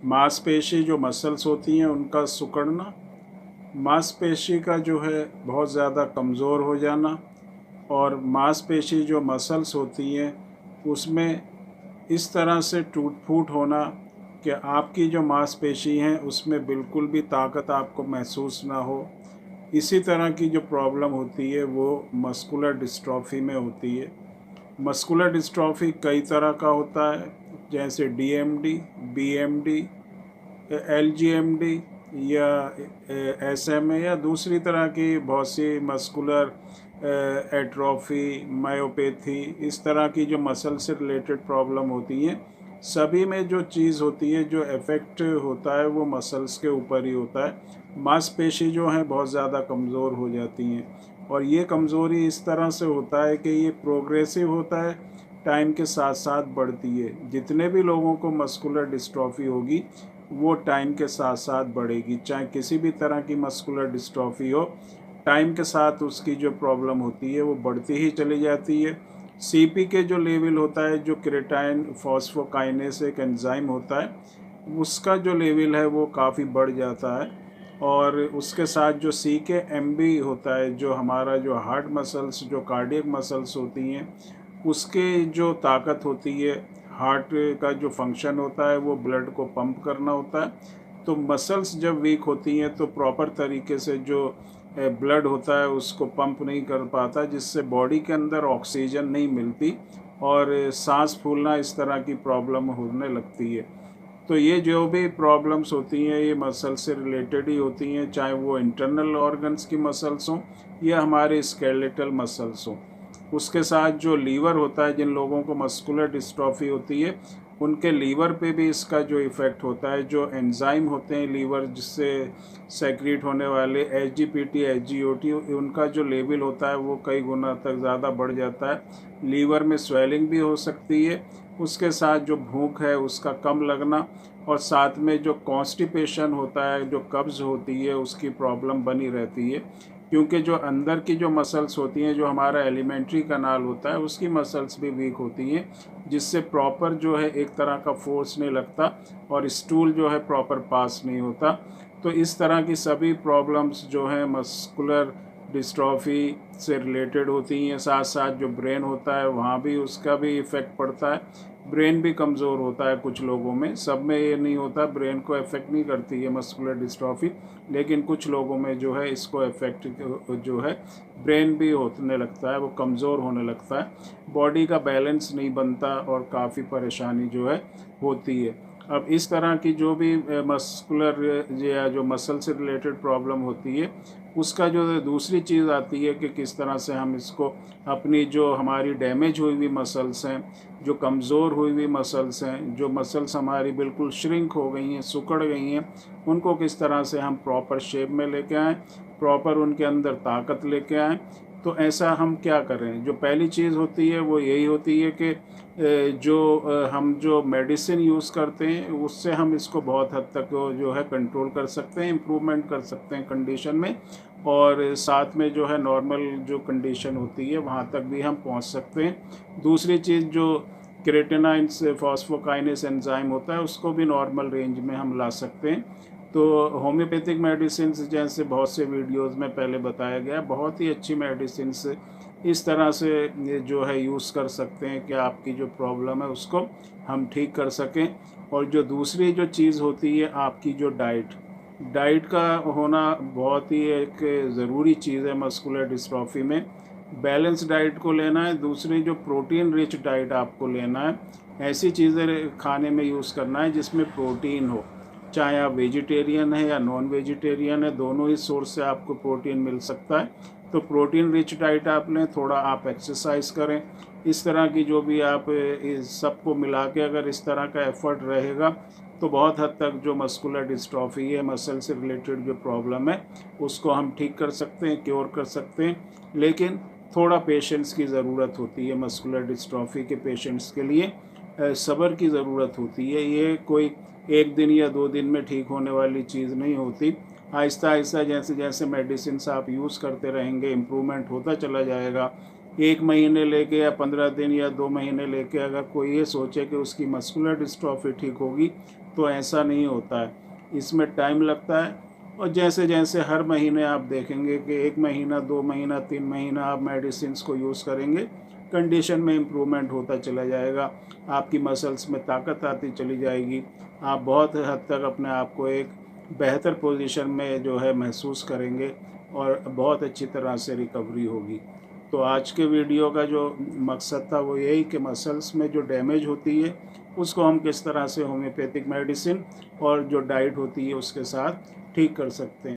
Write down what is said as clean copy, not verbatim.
मांसपेशी जो मसल्स होती हैं उनका सिकुड़ना, मांसपेशी का जो है बहुत ज़्यादा कमज़ोर हो जाना, और मांसपेशी जो मसल्स होती हैं उसमें इस तरह से टूट फूट होना कि आपकी जो मांसपेशी हैं उसमें बिल्कुल भी ताकत आपको महसूस ना हो। इसी तरह की जो प्रॉब्लम होती है वो मस्कुलर डिस्ट्रॉफी में होती है। मस्कुलर डिस्ट्रॉफी कई तरह का होता है, जैसे डीएमडी, बीएमडी, एलजीएमडी या एसएमए या दूसरी तरह की बहुत सी मस्कुलर एट्रोफी, मायोपैथी, इस तरह की जो मसल से रिलेटेड प्रॉब्लम होती हैं, सभी में जो चीज़ होती है, जो इफ़ेक्ट होता है वो मसल्स के ऊपर ही होता है। मांसपेशी जो हैं बहुत ज़्यादा कमज़ोर हो जाती हैं, और ये कमज़ोरी इस तरह से होता है कि ये प्रोग्रेसिव होता है, टाइम के साथ साथ बढ़ती है। जितने भी लोगों को मस्कुलर डिस्ट्रॉफी होगी वो टाइम के साथ साथ बढ़ेगी, चाहे किसी भी तरह की मस्कुलर डिस्ट्रॉफी हो, टाइम के साथ उसकी जो प्रॉब्लम होती है वो बढ़ती ही चली जाती है। सीपी के जो लेवल होता है, जो क्रेटाइन फॉस्फोकाइनेस एक एंजाइम होता है, उसका जो लेवल है वो काफ़ी बढ़ जाता है, और उसके साथ जो सी के एम बी होता है, जो हमारा जो हार्ट मसल्स, जो कार्डियक मसल्स होती हैं, उसके जो ताकत होती है, हार्ट का जो फंक्शन होता है वो ब्लड को पंप करना होता है। तो मसल्स जब वीक होती हैं तो प्रॉपर तरीके से जो ब्लड होता है उसको पंप नहीं कर पाता, जिससे बॉडी के अंदर ऑक्सीजन नहीं मिलती और सांस फूलना इस तरह की प्रॉब्लम होने लगती है। तो ये जो भी प्रॉब्लम्स होती हैं ये मसल से रिलेटेड ही होती हैं, चाहे वो इंटरनल ऑर्गन्स की मसल्स हों या हमारे स्केलेटल मसल्स हों। उसके साथ जो लीवर होता है, जिन लोगों को मस्कुलर डिस्ट्रॉफी होती है उनके लीवर पे भी इसका जो इफ़ेक्ट होता है, जो एंजाइम होते हैं लीवर जिससे सेक्रेट होने वाले एसजीपीटी, एसजीओटी, उनका जो लेवल होता है वो कई गुना तक ज़्यादा बढ़ जाता है। लीवर में स्वेलिंग भी हो सकती है, उसके साथ जो भूख है उसका कम लगना, और साथ में जो कॉन्स्टिपेशन होता है, जो कब्ज़ होती है, उसकी प्रॉब्लम बनी रहती है, क्योंकि जो अंदर की जो मसल्स होती हैं, जो हमारा एलिमेंट्री कनाल होता है, उसकी मसल्स भी वीक होती हैं, जिससे प्रॉपर जो है एक तरह का फोर्स नहीं लगता और स्टूल जो है प्रॉपर पास नहीं होता। तो इस तरह की सभी प्रॉब्लम्स जो हैं मस्कुलर डिस्ट्रॉफी से रिलेटेड होती हैं। साथ साथ जो ब्रेन होता है वहाँ भी उसका भी इफ़ेक्ट पड़ता है। ब्रेन भी कमज़ोर होता है कुछ लोगों में, सब में ये नहीं होता, ब्रेन को इफ़ेक्ट नहीं करती है मस्कुलर डिस्ट्रॉफी, लेकिन कुछ लोगों में जो है इसको इफ़ेक्ट जो है ब्रेन भी होने लगता है, वो कमज़ोर होने लगता है, बॉडी का बैलेंस नहीं बनता और काफ़ी परेशानी जो है होती है। अब इस तरह की जो भी मस्कुलर या जो मसल से रिलेटेड प्रॉब्लम होती है, उसका जो दूसरी चीज़ आती है कि किस तरह से हम इसको अपनी जो हमारी डैमेज हुई हुई मसल्स हैं, जो कमज़ोर हुई हुई मसल्स हैं, जो मसल्स हमारी बिल्कुल श्रिंक हो गई हैं, सिकुड़ गई हैं, उनको किस तरह से हम प्रॉपर शेप में लेके आएँ, प्रॉपर उनके अंदर ताकत लेके आएँ। तो ऐसा हम क्या करें? जो पहली चीज़ होती है वो यही होती है कि हम जो मेडिसिन यूज़ करते हैं उससे हम इसको बहुत हद तक जो है कंट्रोल कर सकते हैं, इम्प्रूवमेंट कर सकते हैं कंडीशन में, और साथ में जो है नॉर्मल जो कंडीशन होती है वहाँ तक भी हम पहुँच सकते हैं। दूसरी चीज़ जो क्रेटिनाइन से फॉस्फोकाइनेस एंजाइम होता है उसको भी नॉर्मल रेंज में हम ला सकते हैं। तो होम्योपैथिक मेडिसिन जैसे बहुत से वीडियोस में पहले बताया गया, बहुत ही अच्छी मेडिसिन इस तरह से ये जो है यूज़ कर सकते हैं कि आपकी जो प्रॉब्लम है उसको हम ठीक कर सकें। और जो दूसरी जो चीज़ होती है आपकी जो डाइट का होना बहुत ही एक ज़रूरी चीज़ है मस्कुलर डिस्ट्रॉफी में। बैलेंस डाइट को लेना है, दूसरी जो प्रोटीन रिच डाइट आपको लेना है, ऐसी चीज़ें खाने में यूज़ करना है जिसमें प्रोटीन हो, चाहे आप वेजिटेरियन है या नॉन वेजिटेरियन है, दोनों ही सोर्स से आपको प्रोटीन मिल सकता है। तो प्रोटीन रिच डाइट आप लें, थोड़ा आप एक्सरसाइज करें, इस तरह की जो भी आप इस सबको मिला के अगर इस तरह का एफर्ट रहेगा तो बहुत हद तक जो मस्कुलर डिस्ट्रॉफी है, मसल से रिलेटेड जो प्रॉब्लम है, उसको हम ठीक कर सकते हैं, क्योर कर सकते हैं। लेकिन थोड़ा पेशेंस की ज़रूरत होती है मस्कुलर डिस्ट्रॉफी के पेशेंट्स के लिए, सब्र की ज़रूरत होती है। ये कोई एक दिन या 2 दिन में ठीक होने वाली चीज़ नहीं होती। आहिस्ता आहिस्ता जैसे जैसे मेडिसिन आप यूज़ करते रहेंगे, इम्प्रूवमेंट होता चला जाएगा। 1 महीने लेके या 15 दिन या 2 महीने लेके अगर कोई ये सोचे कि उसकी मस्कुलर डिस्ट्रॉफी ठीक होगी, तो ऐसा नहीं होता है, इसमें टाइम लगता है। और जैसे जैसे हर महीने आप देखेंगे कि 1 महीना, 2 महीना, 3 महीना आप मेडिसिन को यूज़ करेंगे, कंडीशन में इम्प्रूवमेंट होता चला जाएगा, आपकी मसल्स में ताकत आती चली जाएगी, आप बहुत हद तक अपने आप को एक बेहतर पोजीशन में जो है महसूस करेंगे और बहुत अच्छी तरह से रिकवरी होगी। तो आज के वीडियो का जो मकसद था वो यही कि मसल्स में जो डैमेज होती है उसको हम किस तरह से होम्योपैथिक मेडिसिन और जो डाइट होती है उसके साथ ठीक कर सकते हैं।